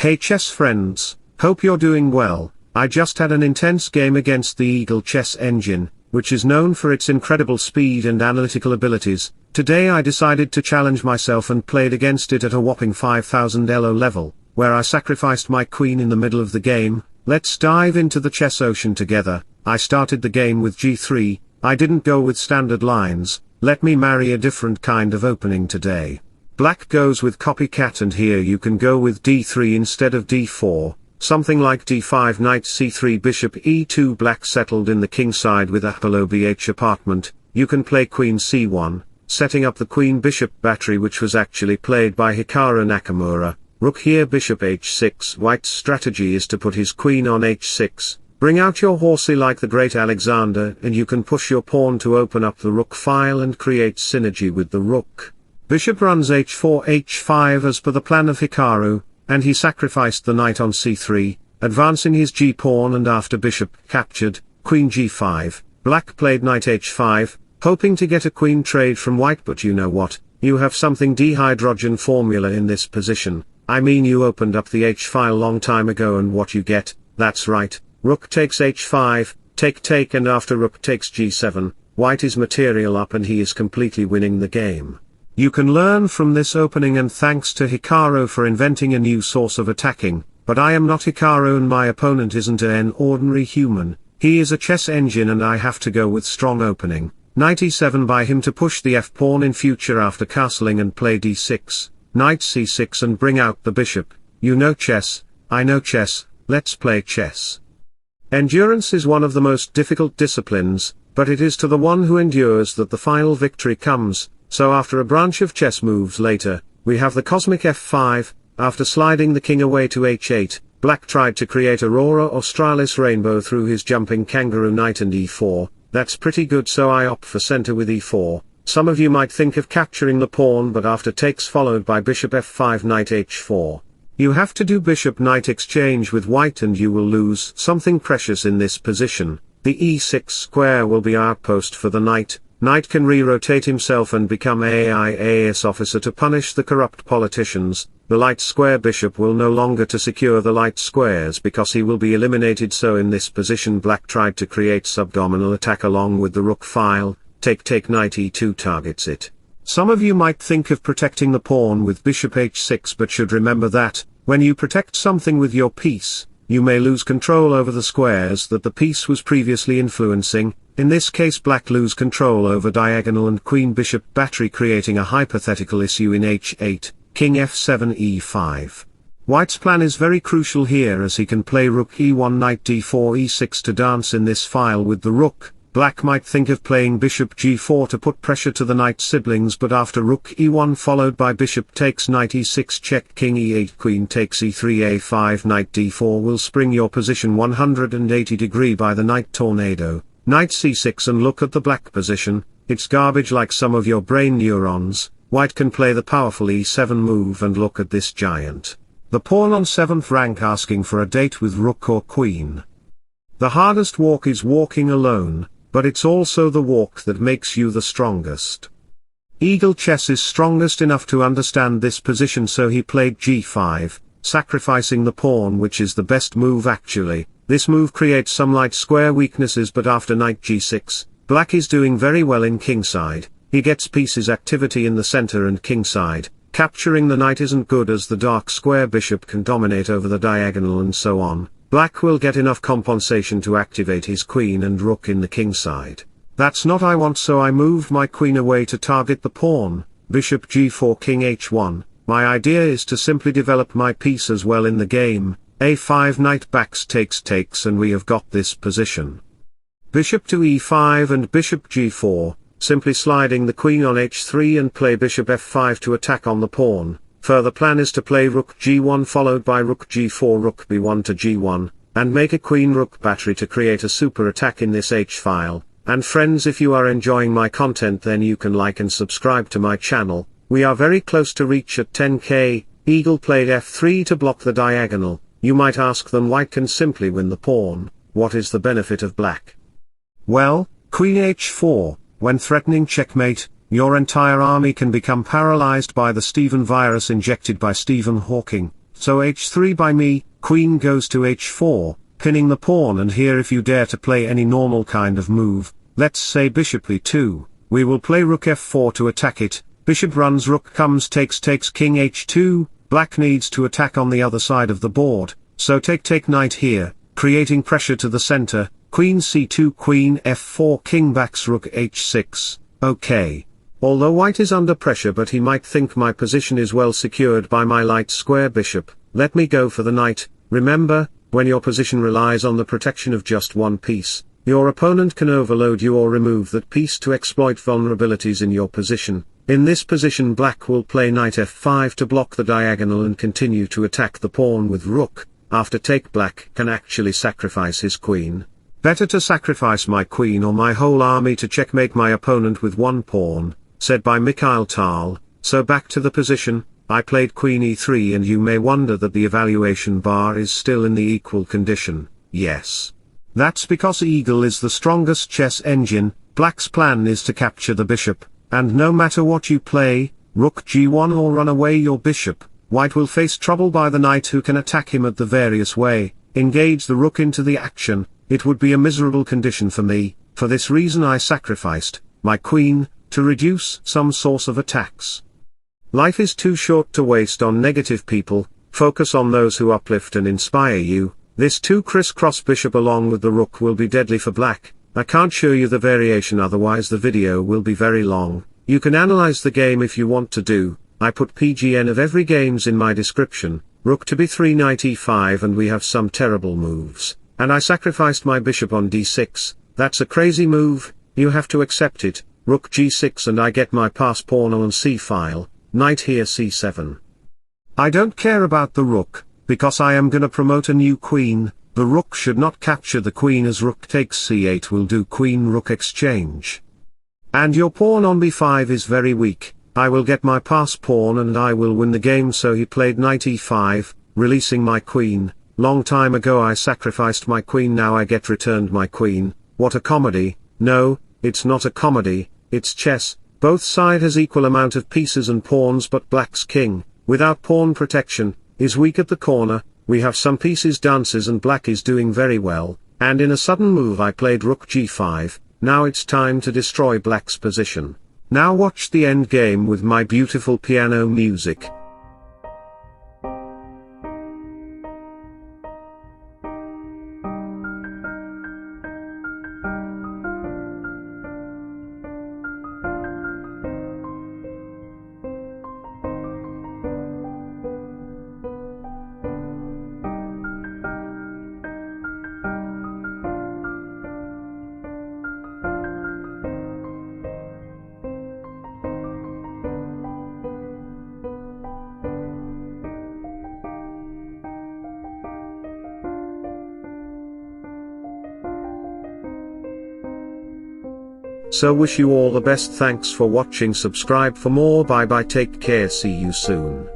Hey chess friends, hope you're doing well. I just had an intense game against the Eagle chess engine, which is known for its incredible speed and analytical abilities. Today I decided to challenge myself and played against it at a whopping 5000 elo level, where I sacrificed my queen in the middle of the game. Let's dive into the chess ocean together. I started the game with g3, I didn't go with standard lines. Let me marry a different kind of opening today. Black goes with copycat, and here you can go with d3 instead of d4, something like d5, knight c3, bishop e2. Black settled in the kingside with a below bh apartment. You can play queen c1, setting up the queen-bishop battery, which was actually played by Hikaru Nakamura. Rook here, bishop h6. White's strategy is to put his queen on h6, bring out your horsey like the great Alexander, and you can push your pawn to open up the rook file and create synergy with the rook. Bishop runs h4 h5 as per the plan of Hikaru, and he sacrificed the knight on c3, advancing his g-pawn, and after bishop captured, queen g5, black played knight h5, hoping to get a queen trade from white, but you know what, you have something dehydrogen formula in this position. I mean, you opened up the h-file long time ago, and what you get, that's right, rook takes h5, take, and after rook takes g7, white is material up and he is completely winning the game. You can learn from this opening, and thanks to Hikaru for inventing a new source of attacking, but I am not Hikaru and my opponent isn't an ordinary human. He is a chess engine, and I have to go with strong opening. Knight e7 by him to push the f-pawn in future after castling, and play d6, knight c6 and bring out the bishop. You know chess, I know chess, let's play chess. Endurance is one of the most difficult disciplines, but it is to the one who endures that the final victory comes. So after a branch of chess moves later, we have the cosmic f5, after sliding the king away to h8, black tried to create aurora australis rainbow through his jumping kangaroo knight and e4, that's pretty good, so I opt for center with e4. Some of you might think of capturing the pawn, but after takes followed by bishop f5 knight h4. You have to do bishop knight exchange with white and you will lose something precious in this position. The e6 square will be outpost for the knight. Knight can re-rotate himself and become AIAS officer to punish the corrupt politicians. The light square bishop will no longer to secure the light squares because he will be eliminated, so in this position black tried to create subdominal attack along with the rook file. Take knight e2 targets it. Some of you might think of protecting the pawn with bishop h6, but should remember that, when you protect something with your piece, you may lose control over the squares that the piece was previously influencing. In this case black lose control over diagonal and queen-bishop battery, creating a hypothetical issue in h8, king f7 e5. White's plan is very crucial here, as he can play rook e1 knight d4 e6 to dance in this file with the rook. Black might think of playing bishop g4 to put pressure to the knight siblings, but after rook e1 followed by bishop takes knight e6 check, king e8, queen takes e3 a5, knight d4 will spring your position 180 degree by the knight tornado. Knight c6, and look at the black position, it's garbage like some of your brain neurons. White can play the powerful e7 move, and look at this giant. The pawn on 7th rank asking for a date with rook or queen. The hardest walk is walking alone, but it's also the walk that makes you the strongest. Eagle Chess is strongest enough to understand this position, so he played g5, sacrificing the pawn, which is the best move actually. This move creates some light square weaknesses, but after knight g6, black is doing very well in kingside. He gets pieces activity in the center and kingside. Capturing the knight isn't good, as the dark square bishop can dominate over the diagonal and so on. Black will get enough compensation to activate his queen and rook in the kingside. That's not I want, so I moved my queen away to target the pawn. Bishop g4 king h1. My idea is to simply develop my piece as well in the game. a5 knight backs takes, and we have got this position. Bishop to e5 and bishop g4, simply sliding the queen on h3 and play bishop f5 to attack on the pawn. Further plan is to play rook g1 followed by rook g4, rook b1 to g1, and make a queen-rook battery to create a super attack in this h-file. And friends, if you are enjoying my content, then you can like and subscribe to my channel. We are very close to reach at 10k. Eagle played f3 to block the diagonal. You might ask, then white can simply win the pawn. What is the benefit of black? Well, queen h4, when threatening checkmate, your entire army can become paralyzed by the Stephen virus injected by Stephen Hawking. so h3 by me, queen goes to h4, pinning the pawn, and here if you dare to play any normal kind of move, let's say bishop e2, we will play rook f4 to attack it, bishop runs, rook comes, takes king h2, black needs to attack on the other side of the board, so take knight here, creating pressure to the center, queen c2, queen f4, king backs, rook h6, okay. Although white is under pressure, but he might think my position is well secured by my light square bishop, let me go for the knight. Remember, when your position relies on the protection of just one piece, your opponent can overload you or remove that piece to exploit vulnerabilities in your position. In this position black will play knight f5 to block the diagonal and continue to attack the pawn with rook. After take, black can actually sacrifice his queen. Better to sacrifice my queen or my whole army to checkmate my opponent with one pawn, said by Mikhail Tal. So back to the position, I played queen e3, and you may wonder that the evaluation bar is still in the equal condition. Yes. That's because eagle is the strongest chess engine. Black's plan is to capture the bishop, and no matter what you play, rook g1 or run away your bishop, white will face trouble by the knight who can attack him at the various way, engage the rook into the action. It would be a miserable condition for me. For this reason I sacrificed my queen, to reduce some source of attacks. Life is too short to waste on negative people, focus on those who uplift and inspire you. This two crisscross bishop along with the rook will be deadly for black. I can't show you the variation, otherwise the video will be very long. You can analyze the game if you want to do. I put PGN of every games in my description. Rook to b3, knight e5, and we have some terrible moves. And I sacrificed my bishop on d6, that's a crazy move, you have to accept it. Rook g6 and I get my pass pawn on c-file, knight here c7. I don't care about the rook, because I am gonna promote a new queen. The rook should not capture the queen, as rook takes c8 will do queen-rook exchange. And your pawn on b5 is very weak. I will get my pass pawn and I will win the game, so he played knight e5, releasing my queen. Long time ago I sacrificed my queen, now I get returned my queen. What a comedy. No, it's not a comedy, it's chess. Both side has equal amount of pieces and pawns, but black's king, without pawn protection, is weak at the corner. We have some pieces dances and black is doing very well, and in a sudden move I played rook g5, now it's time to destroy black's position. Now watch the end game with my beautiful piano music. So wish you all the best, thanks for watching, subscribe for more, bye bye, take care, see you soon.